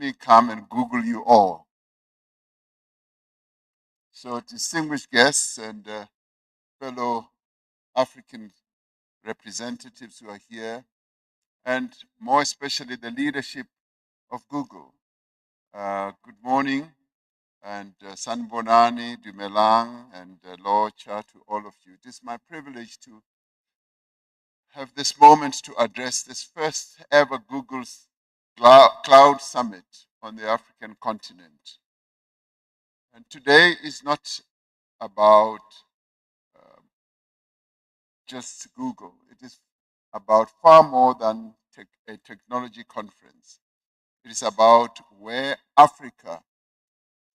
me come and Google you all. So distinguished guests and fellow African representatives who are here, and more especially the leadership of Google. Good morning, and Sanbonani, Dumelang, and Locha to all of you. It is my privilege to have this moment to address this first ever Google's Cloud Summit on the African continent. And today is not about just Google. It is about far more than a technology conference. It is about where Africa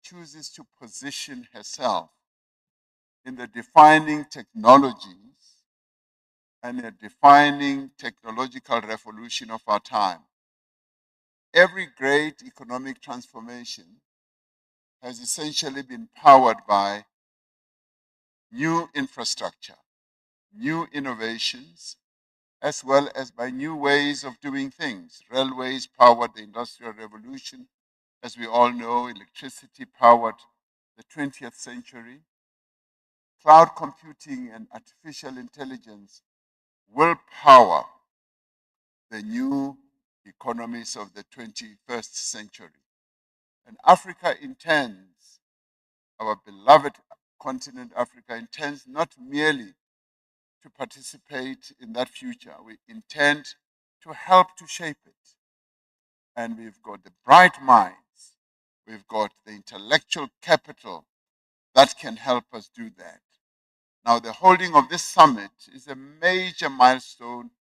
chooses to position herself in the defining technologies and the defining technological revolution of our time. Every great economic transformation has essentially been powered by new infrastructure, new innovations, as well as by new ways of doing things. Railways powered the Industrial Revolution. As we all know, electricity powered the 20th century. Cloud computing and artificial intelligence will power the new economies of the 21st century. And Africa intends, our beloved continent Africa intends not merely to participate in that future, we intend to help to shape it. And we've got the bright minds, we've got the intellectual capital that can help us do that. Now, the holding of this summit is a major milestone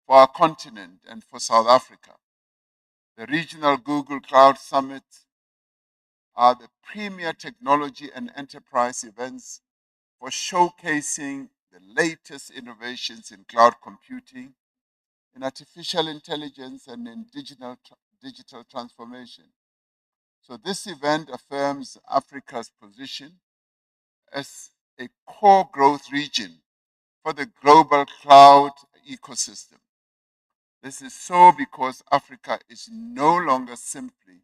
for our continent and for South Africa. The regional Google Cloud Summits are the premier technology and enterprise events for showcasing the latest innovations in cloud computing, in artificial intelligence, and in digital transformation. So this event affirms Africa's position as a core growth region for the global cloud ecosystem. This is so because Africa is no longer simply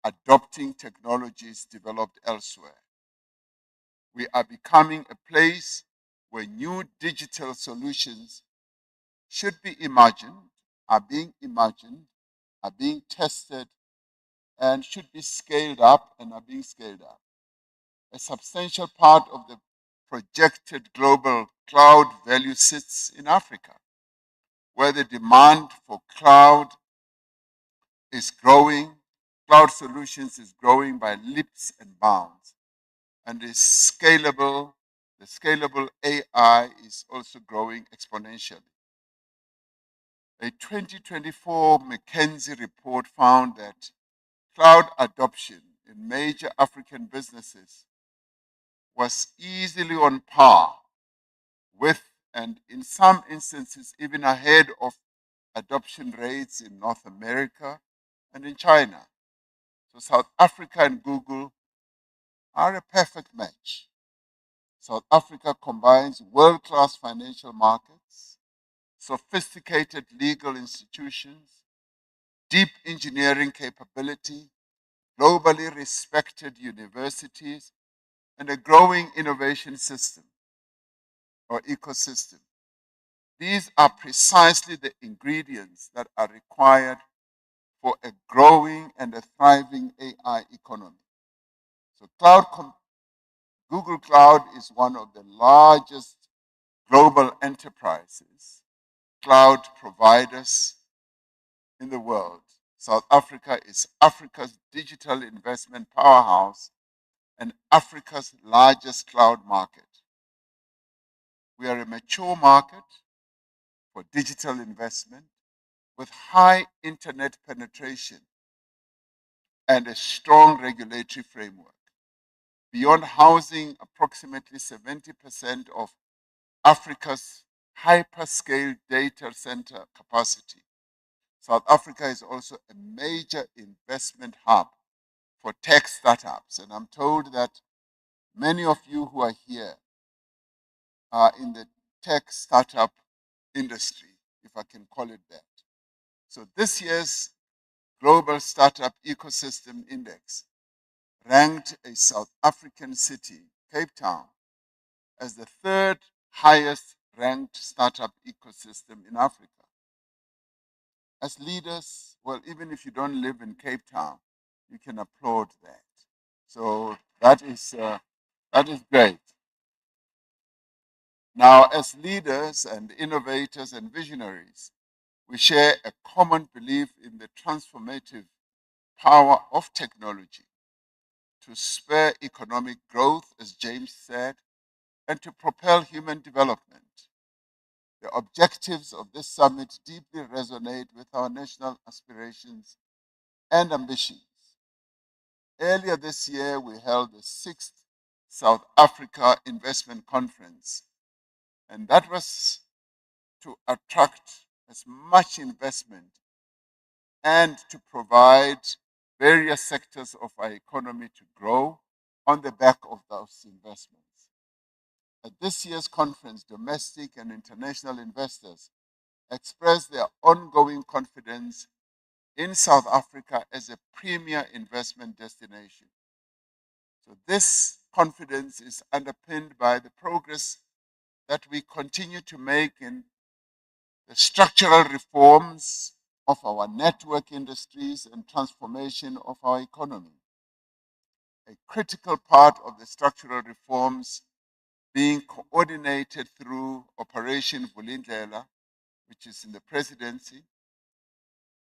adopting technologies developed elsewhere. We are becoming a place where new digital solutions should be imagined, are being tested, and should be scaled up and are being scaled up. A substantial part of the projected global cloud value sits in Africa, where the demand for cloud is growing, cloud solutions is growing by leaps and bounds, and the scalable AI is also growing exponentially. A 2024 McKinsey report found that cloud adoption in major African businesses was easily on par with, and in some instances even ahead of, adoption rates in North America and in China. So South Africa and Google are a perfect match. South Africa combines world-class financial markets, sophisticated legal institutions, deep engineering capability, globally respected universities, and a growing innovation system or ecosystem. These are precisely the ingredients that are required for a growing and a thriving AI economy. So Google Cloud is one of the largest global enterprises, cloud providers in the world. South Africa is Africa's digital investment powerhouse and Africa's largest cloud market. We are a mature market for digital investment with high internet penetration and a strong regulatory framework. Beyond housing approximately 70% of Africa's hyperscale data center capacity, South Africa is also a major investment hub for tech startups. And I'm told that many of you who are here are in the tech startup industry, if I can call it that. So this year's Global Startup Ecosystem Index ranked a South African city, Cape Town, as the third highest ranked startup ecosystem in Africa. As leaders, well, even if you don't live in Cape Town, you can applaud that. So that is great. Now, as leaders and innovators and visionaries, we share a common belief in the transformative power of technology to spur economic growth, as James said, and to propel human development. The objectives of this summit deeply resonate with our national aspirations and ambitions. Earlier this year, we held the 6th South Africa Investment Conference, and that was to attract as much investment and to provide various sectors of our economy to grow on the back of those investments. At this year's conference, domestic and international investors expressed their ongoing confidence in South Africa as a premier investment destination. So this confidence is underpinned by the progress that we continue to make in the structural reforms of our network industries and transformation of our economy. A critical part of the structural reforms being coordinated through Operation Vulindlela, which is in the presidency.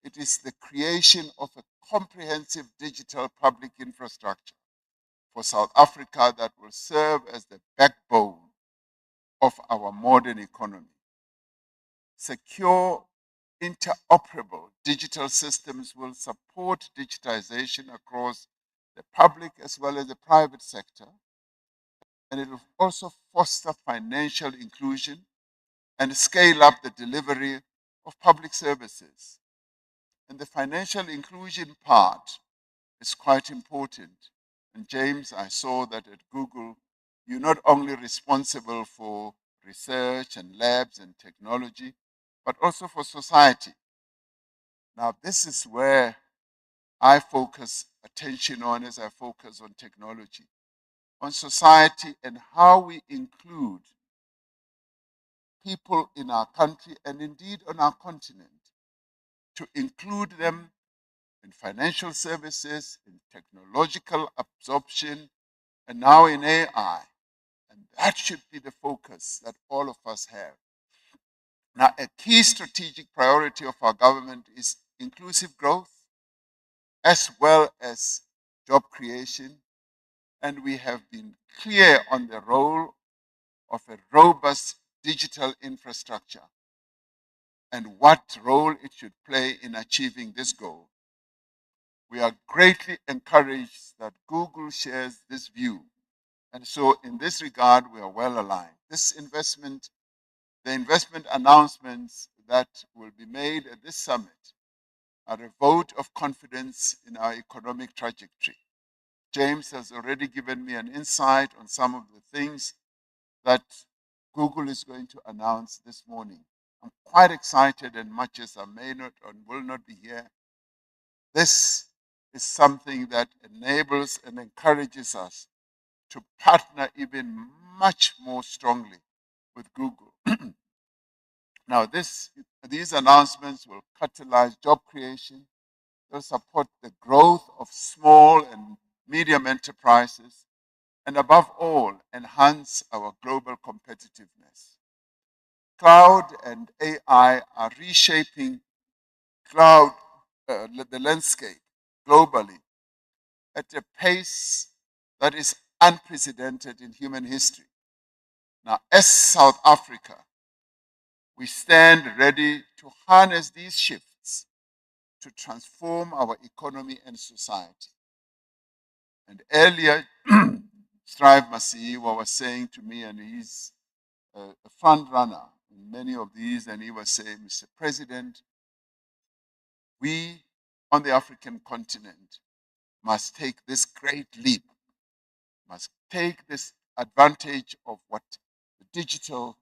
It is the creation of a comprehensive digital public infrastructure for South Africa that will serve as the backbone of our modern economy. Secure, interoperable digital systems will support digitization across the public as well as the private sector, and it will also foster financial inclusion and scale up the delivery of public services. And the financial inclusion part is quite important. And James, I saw that at Google, you're not only responsible for research and labs and technology, but also for society. Now, this is where I focus attention on as I focus on technology, on society and how we include people in our country and indeed on our continent, to include them in financial services, in technological absorption, and now in AI. And that should be the focus that all of us have. Now, a key strategic priority of our government is inclusive growth as well as job creation. And we have been clear on the role of a robust digital infrastructure and what role it should play in achieving this goal. We are greatly encouraged that Google shares this view. And so in this regard, we are well aligned. This investment, the investment announcements that will be made at this summit are a vote of confidence in our economic trajectory. James has already given me an insight on some of the things that Google is going to announce this morning. I'm quite excited, and much as I may not or will not be here, this is something that enables and encourages us to partner even much more strongly with Google. Now, these announcements will catalyze job creation, they'll support the growth of small and medium enterprises, and above all, enhance our global competitiveness. Cloud and AI are reshaping the landscape globally at a pace that is unprecedented in human history. Now, as South Africa, we stand ready to harness these shifts to transform our economy and society. And earlier, Strive Masiyiwa was saying to me, and he's a front runner in many of these, and he was saying, Mr. President, we on the African continent must take this great leap, must take this advantage of what the digital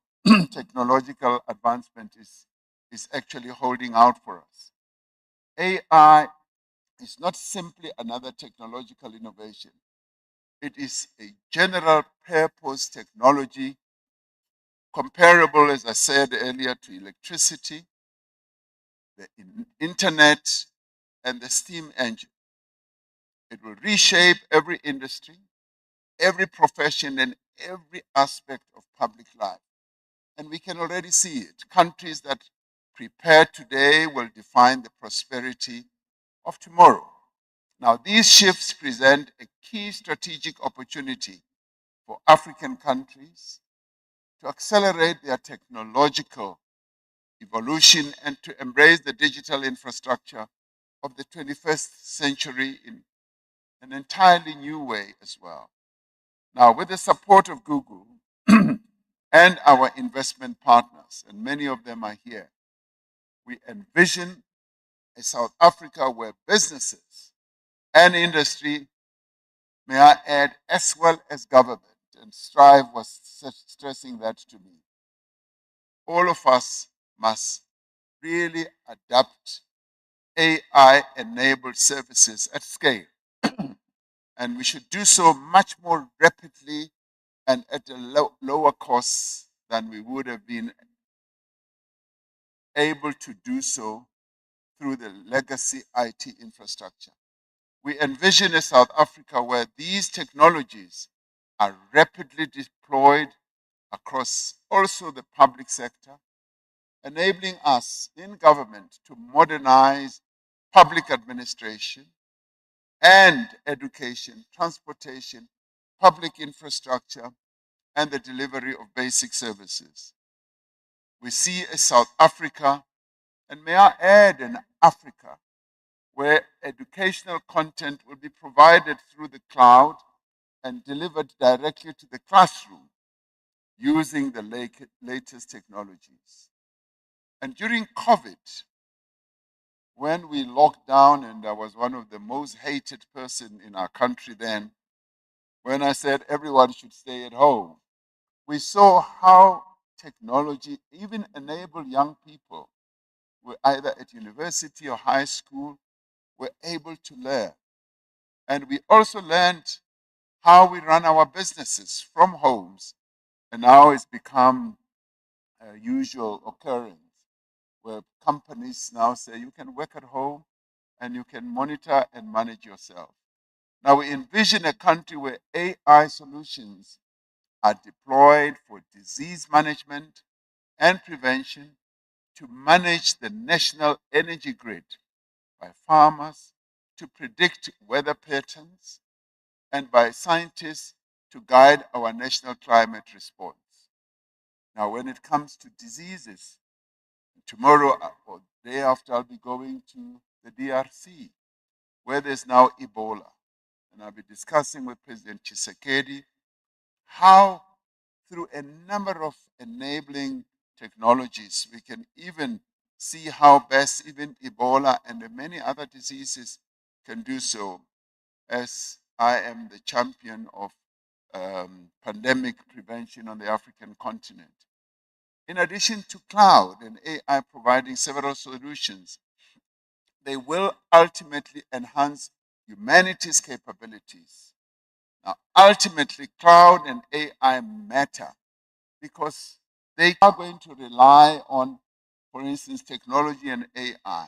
technological advancement is actually holding out for us. AI is not simply another technological innovation. It is a general purpose technology comparable, as I said earlier, to electricity, the internet, and the steam engine. It will reshape every industry, every profession, and every aspect of public life. And we can already see it. Countries that prepare today will define the prosperity of tomorrow. Now, these shifts present a key strategic opportunity for African countries to accelerate their technological evolution and to embrace the digital infrastructure of the 21st century in an entirely new way as well. Now, with the support of Google and our investment partners, and many of them are here, we envision a South Africa where businesses and industry, may I add, as well as government, and Strive was stressing that to me, all of us must really adapt AI-enabled services at scale. And we should do so much more rapidly and at a lower cost than we would have been able to do so through the legacy IT infrastructure. We envision a South Africa where these technologies are rapidly deployed across also the public sector, enabling us in government to modernize public administration and education, transportation, public infrastructure, and the delivery of basic services. We see a South Africa, and may I add an Africa, where educational content will be provided through the cloud and delivered directly to the classroom using the latest technologies. And during COVID, when we locked down, and I was one of the most hated person in our country then, when I said everyone should stay at home, we saw how technology even enabled young people who were either at university or high school were able to learn. And we also learned how we run our businesses from homes. And now it's become a usual occurrence where companies now say you can work at home and you can monitor and manage yourself. Now we envision a country where AI solutions are deployed for disease management and prevention, to manage the national energy grid by farmers, to predict weather patterns, and by scientists to guide our national climate response. Now, when it comes to diseases, tomorrow or the day after, I'll be going to the DRC, where there's now Ebola. And I'll be discussing with President Tshisekedi how, through a number of enabling technologies, we can even see how best even Ebola and many other diseases can do so, as I am the champion of pandemic prevention on the African continent. In addition to cloud and AI providing several solutions, they will ultimately enhance humanity's capabilities. Now, ultimately, cloud and AI matter because they are going to rely on, for instance, technology and AI.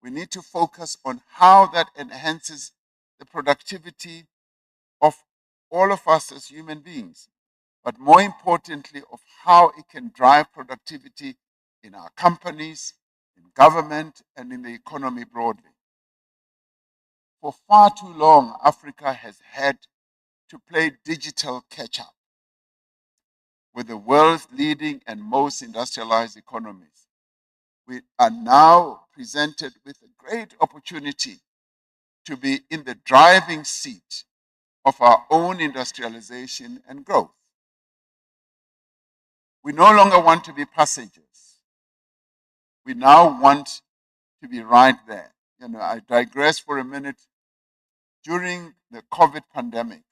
We need to focus on how that enhances the productivity of all of us as human beings, but more importantly, of how it can drive productivity in our companies, in government, and in the economy broadly. For far too long, Africa has had to play digital catch up with the world's leading and most industrialized economies. We are now presented with a great opportunity to be in the driving seat of our own industrialization and growth. We no longer want to be passengers. We now want to be right there. I digress for a minute. During the COVID pandemic,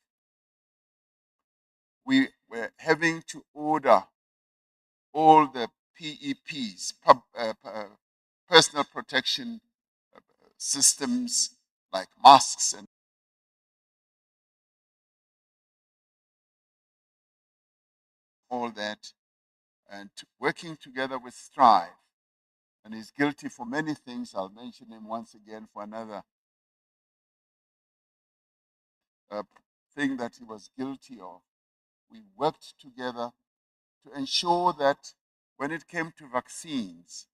we were having to order all the PEPs, personal protection systems like masks and all that, and working together with Strive. And he's guilty for many things. I'll mention him once again for another thing that he was guilty of. We worked together to ensure that when it came to vaccines,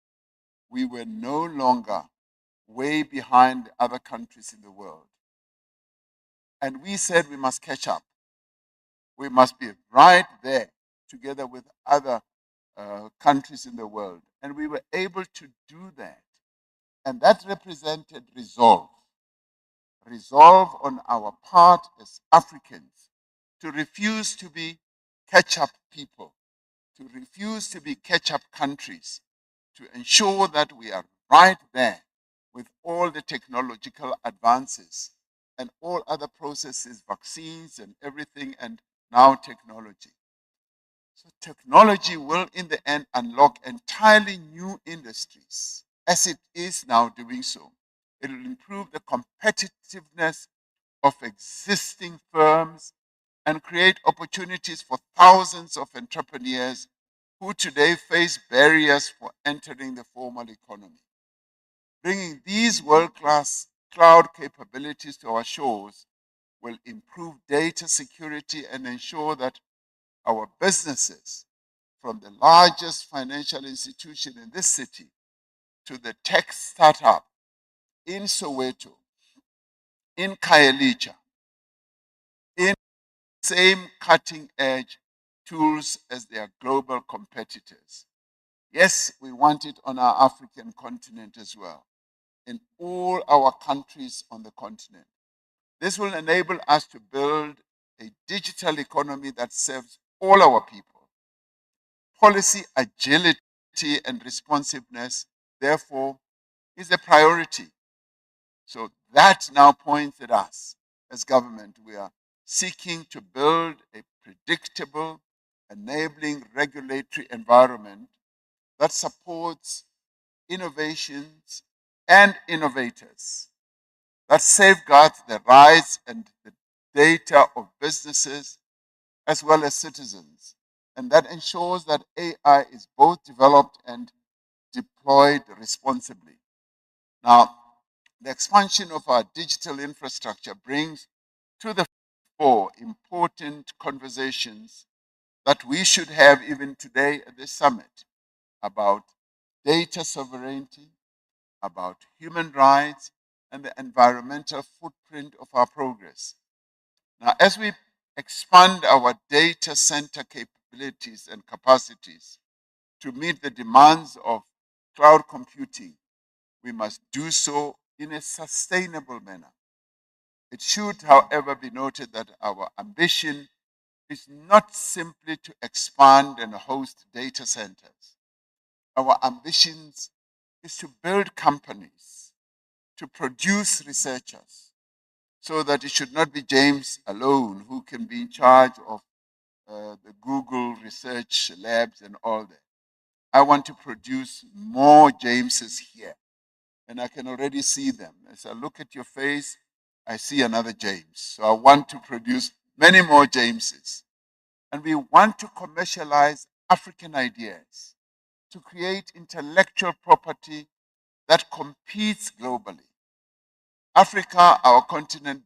we were no longer way behind other countries in the world. And we said we must catch up. We must be right there together with other countries in the world. And we were able to do that. And that represented resolve. Resolve on our part as Africans to refuse to be catch-up people, to refuse to be catch-up countries, to ensure that we are right there with all the technological advances and all other processes, vaccines and everything, and now technology. So technology will, in the end, unlock entirely new industries, as it is now doing so. It will improve the competitiveness of existing firms and create opportunities for thousands of entrepreneurs who today face barriers for entering the formal economy. Bringing these world-class cloud capabilities to our shores will improve data security and ensure that our businesses, from the largest financial institution in this city to the tech startup in Soweto, in Khayelitsha, in same cutting edge tools as their global competitors. Yes, we want it on our African continent as well, in all our countries on the continent. This will enable us to build a digital economy that serves all our people. Policy agility and responsiveness, therefore, is a priority. So that now points at us as government. We are seeking to build a predictable, enabling regulatory environment that supports innovations and innovators, that safeguards the rights and the data of businesses as well as citizens, and that ensures that AI is both developed and deployed responsibly. Now, the expansion of our digital infrastructure brings to the fore important conversations that we should have even today at this summit about data sovereignty, about human rights, and the environmental footprint of our progress. Now, as we expand our data center capabilities and capacities to meet the demands of cloud computing, we must do so in a sustainable manner. It should, however, be noted that our ambition is not simply to expand and host data centers. Our ambitions is to build companies, to produce researchers, so that it should not be James alone who can be in charge of the Google research labs and all that. I want to produce more Jameses here, and I can already see them. As I look at your face, I see another James. So I want to produce many more Jameses. And we want to commercialize African ideas, to create intellectual property that competes globally. Africa, our continent,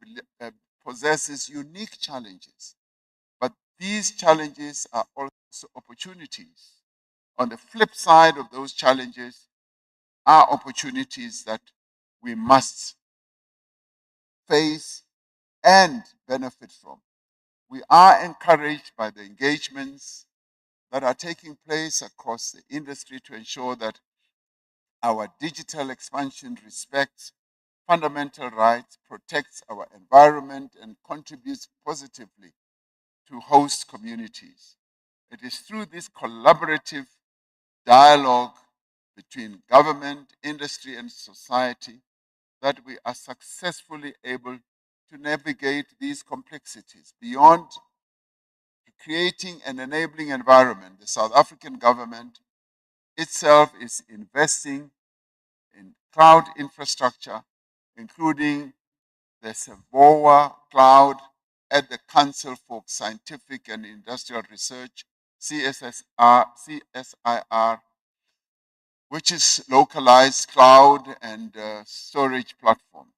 possesses unique challenges, but these challenges are also opportunities. On the flip side of those challenges are opportunities that we must face and benefit from. We are encouraged by the engagements that are taking place across the industry to ensure that our digital expansion respects fundamental rights, protects our environment, and contributes positively to host communities. It is through this collaborative dialogue between government, industry, and society that we are successfully able to navigate these complexities. Beyond creating an enabling environment, the South African government itself is investing in cloud infrastructure, including the SAVOA Cloud at the Council for Scientific and Industrial Research, CSIR, which is localized cloud and storage platform.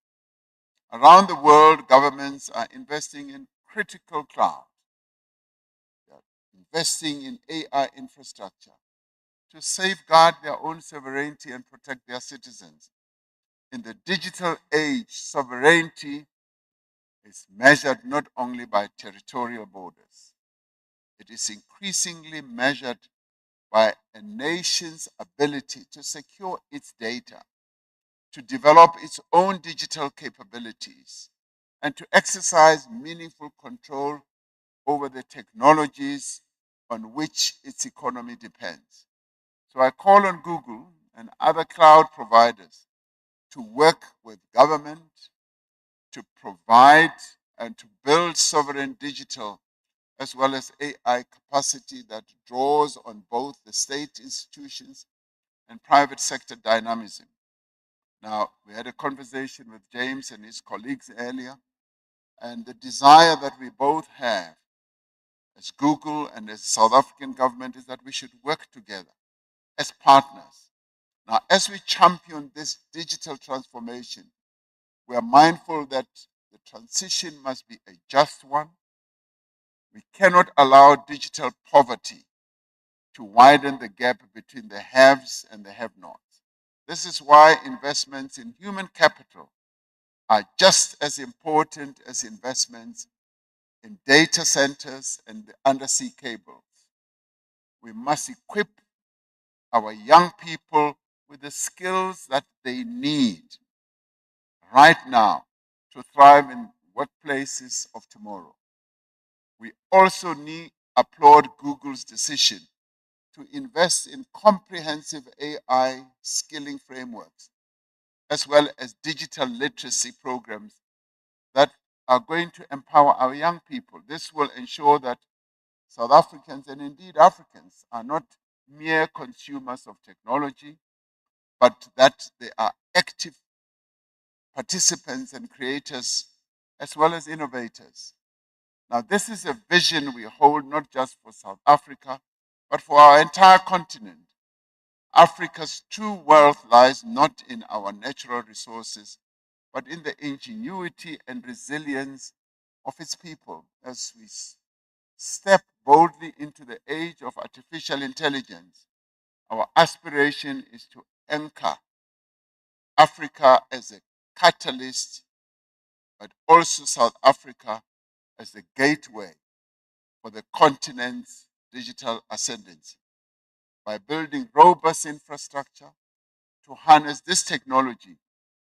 Around the world, governments are investing in critical cloud. They are investing in AI infrastructure to safeguard their own sovereignty and protect their citizens. In the digital age, sovereignty is measured not only by territorial borders, it is increasingly measured by a nation's ability to secure its data, to develop its own digital capabilities, and to exercise meaningful control over the technologies on which its economy depends. So I call on Google and other cloud providers to work with government to provide and to build sovereign digital as well as AI capacity that draws on both the state institutions and private sector dynamism. Now, we had a conversation with James and his colleagues earlier, and the desire that we both have as Google and as South African government is that we should work together as partners. Now, as we champion this digital transformation, we are mindful that the transition must be a just one. We cannot allow digital poverty to widen the gap between the haves and the have-nots. This is why investments in human capital are just as important as investments in data centers and the undersea cables. We must equip our young people with the skills that they need right now to thrive in workplaces of tomorrow. We also applaud Google's decision to invest in comprehensive AI skilling frameworks, as well as digital literacy programs that are going to empower our young people. This will ensure that South Africans and indeed Africans are not mere consumers of technology, but that they are active participants and creators as well as innovators. Now, this is a vision we hold not just for South Africa, but for our entire continent. Africa's true wealth lies not in our natural resources, but in the ingenuity and resilience of its people. As we step boldly into the age of artificial intelligence, our aspiration is to anchor Africa as a catalyst, but also South Africa as the gateway for the continent's digital ascendancy. By building robust infrastructure to harness this technology,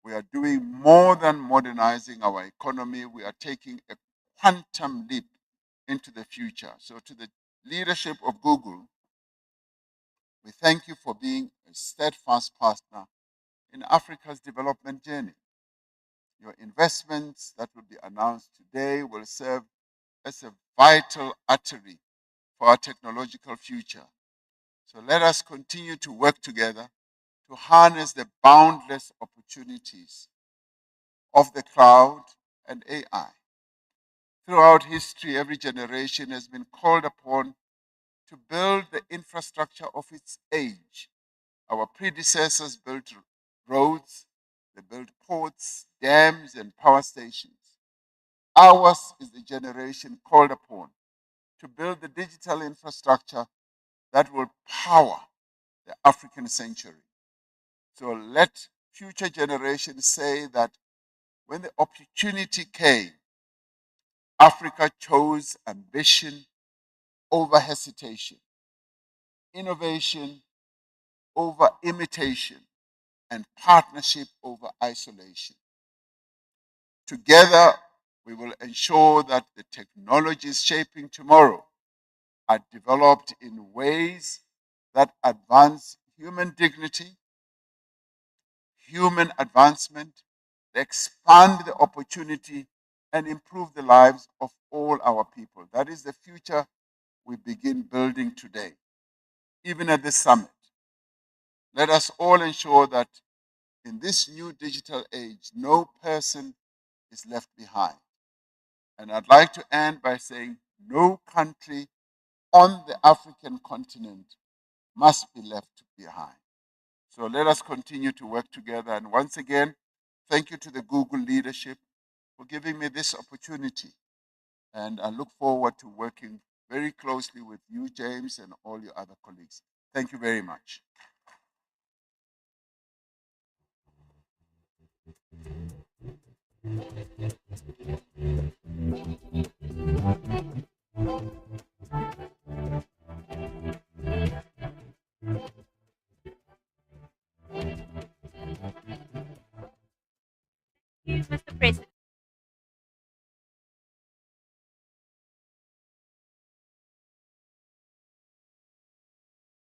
we are doing more than modernizing our economy. We are taking a quantum leap into the future. So to the leadership of Google, we thank you for being a steadfast partner in Africa's development journey. Your investments that will be announced today will serve as a vital artery for our technological future. So let us continue to work together to harness the boundless opportunities of the cloud and AI. Throughout history, every generation has been called upon to build the infrastructure of its age. Our predecessors built roads, they built ports, dams, and power stations. Ours is the generation called upon to build the digital infrastructure that will power the African century. So let future generations say that when the opportunity came, Africa chose ambition over hesitation, innovation over imitation, and partnership over isolation. Together, we will ensure that the technologies shaping tomorrow are developed in ways that advance human dignity, human advancement, expand the opportunity, and improve the lives of all our people. That is the future we begin building today. Even at this summit, let us all ensure that in this new digital age, no person is left behind. And I'd like to end by saying no country on the African continent must be left behind. So let us continue to work together. And once again, thank you to the Google leadership for giving me this opportunity. And I look forward to working very closely with you, James, and all your other colleagues. Thank you very much. Mr. President.